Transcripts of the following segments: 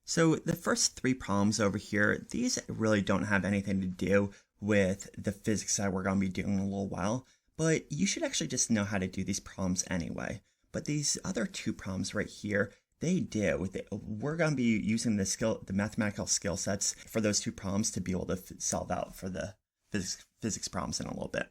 So the first three problems over here, these really don't have anything to do with the physics that we're going to be doing in a little while, but you should actually just know how to do these problems anyway. But these other two problems right here, they do. We're going to be using the mathematical skill sets for those two problems to be able to solve out for the physics problems in a little bit.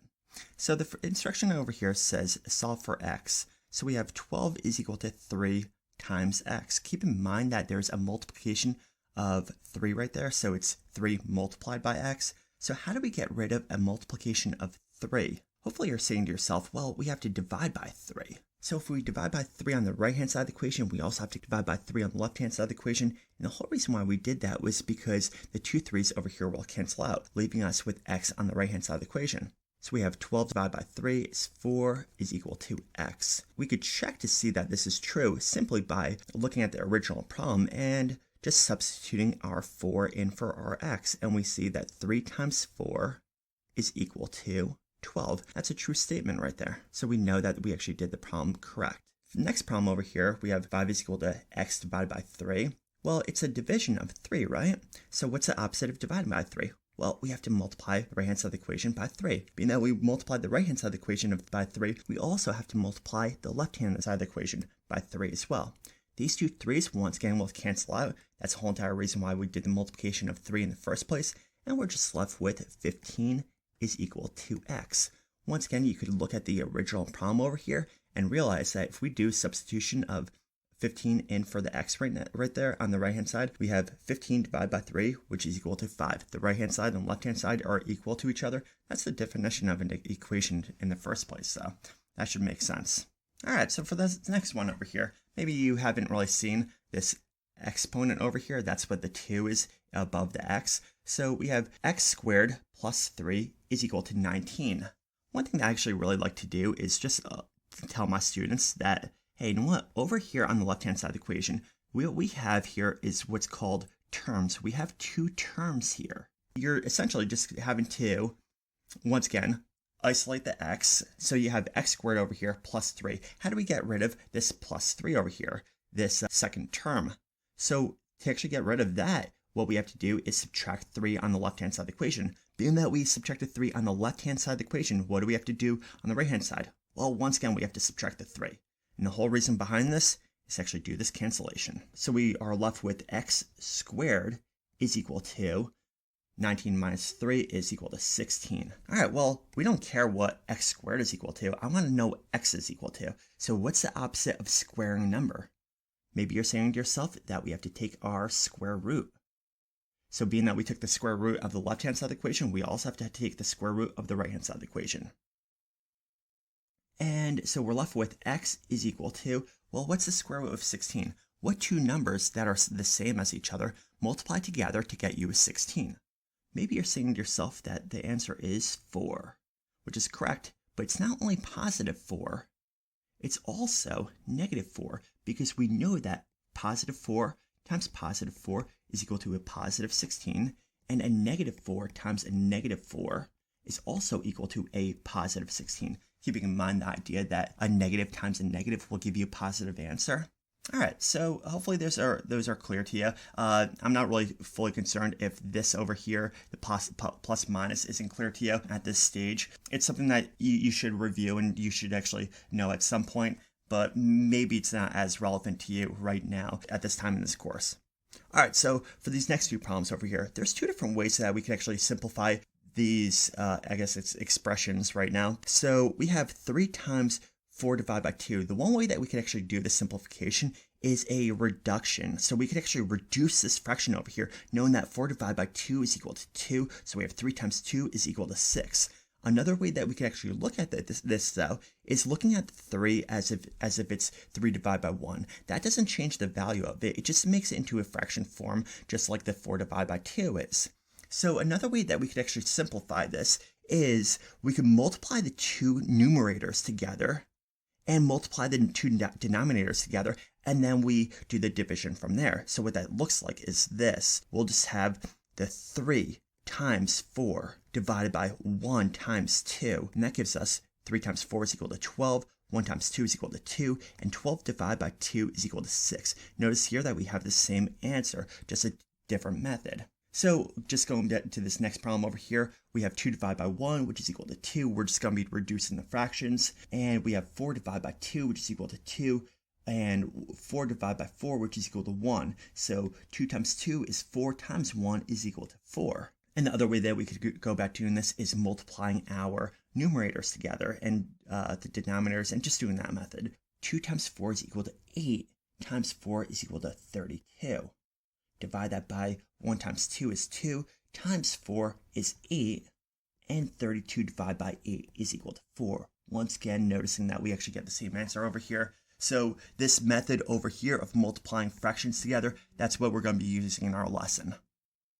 So the instruction over here says solve for x. So we have 12 is equal to 3 times x. Keep in mind that there's a multiplication of 3 right there, so it's 3 multiplied by x. So how do we get rid of a multiplication of 3? Hopefully you're saying to yourself, well, we have to divide by 3. So if we divide by 3 on the right-hand side of the equation, we also have to divide by 3 on the left-hand side of the equation. And the whole reason why we did that was because the two 3's over here will cancel out, leaving us with x on the right-hand side of the equation. So we have 12 divided by 3 is 4 is equal to x. We could check to see that this is true simply by looking at the original problem and just substituting our 4 in for our x. And we see that 3 times 4 is equal to 12. That's a true statement right there. So we know that we actually did the problem correct. The next problem over here, we have 5 is equal to x divided by 3. Well, it's a division of 3, right? So what's the opposite of dividing by 3? Well, we have to multiply the right-hand side of the equation by 3. Being that we multiplied the right-hand side of the equation by 3, we also have to multiply the left-hand side of the equation by 3 as well. These two 3's, once again, will cancel out. That's the whole entire reason why we did the multiplication of 3 in the first place. And we're just left with 15 is equal to x. Once again, you could look at the original problem over here and realize that if we do substitution of 15 in for the x right there on the right hand side, we have 15 divided by 3, which is equal to 5. The right hand side and left hand side are equal to each other. That's the definition of an equation in the first place, so that should make sense. Alright, so for this next one over here, maybe you haven't really seen this exponent over here. That's what the 2 is above the x. So we have x squared plus 3 is equal to 19. One thing that I actually really like to do is just tell my students that, hey, you know what? Over here on the left-hand side of the equation, what we have here is what's called terms. We have two terms here. You're essentially just having to, once again, isolate the x. So you have x squared over here plus 3. How do we get rid of this plus 3 over here, this second term? So to actually get rid of that, what we have to do is subtract 3 on the left-hand side of the equation. Being that we subtracted 3 on the left-hand side of the equation, what do we have to do on the right-hand side? Well, once again, we have to subtract the 3. And the whole reason behind this is to actually do this cancellation. So we are left with x squared is equal to 19 minus 3 is equal to 16. All right, well, we don't care what x squared is equal to. I want to know what x is equal to. So what's the opposite of squaring a number? Maybe you're saying to yourself that we have to take our square root. So being that we took the square root of the left-hand side of the equation, we also have to take the square root of the right-hand side of the equation. And so we're left with x is equal to, well, what's the square root of 16? What two numbers that are the same as each other multiply together to get you a 16? Maybe you're saying to yourself that the answer is 4, which is correct, but it's not only positive 4, it's also negative 4, because we know that positive 4 times positive 4 is equal to a positive 16, and a negative 4 times a negative 4 is also equal to a positive 16. Keeping in mind the idea that a negative times a negative will give you a positive answer. All right, so hopefully those are clear to you. I'm not really fully concerned if this over here, the plus minus, isn't clear to you at this stage. It's something that you should review and you should actually know at some point, but maybe it's not as relevant to you right now at this time in this course. All right, so for these next few problems over here, there's two different ways that we can actually simplify these, I guess it's expressions right now. So we have 3 times 4 divided by 2. The one way that we can actually do this simplification is a reduction. So we could actually reduce this fraction over here, knowing that 4 divided by 2 is equal to 2. So we have 3 times 2 is equal to 6. Another way that we can actually look at this though, is looking at 3 as if it's 3 divided by 1. That doesn't change the value of it. It just makes it into a fraction form, just like the 4 divided by 2 is. So another way that we could actually simplify this is we could multiply the two numerators together and multiply the two denominators together, and then we do the division from there. So what that looks like is this. We'll just have the 3 times 4 divided by 1 times 2, and that gives us 3 times 4 is equal to 12. 1 times 2 is equal to 2, and 12 divided by 2 is equal to 6. Notice here that we have the same answer, just a different method. So just going to this next problem over here, we have 2 divided by 1, which is equal to 2. We're just going to be reducing the fractions. And we have 4 divided by 2, which is equal to 2. And 4 divided by 4, which is equal to 1. So 2 times 2 is 4 times 1 is equal to 4. And the other way that we could go about doing this is multiplying our numerators together and the denominators and just doing that method. 2 times 4 is equal to 8 times 4 is equal to 32. Divide that by 1 times 2 is 2, times 4 is 8, and 32 divided by 8 is equal to 4. Once again, noticing that we actually get the same answer over here. So this method over here of multiplying fractions together, that's what we're going to be using in our lesson.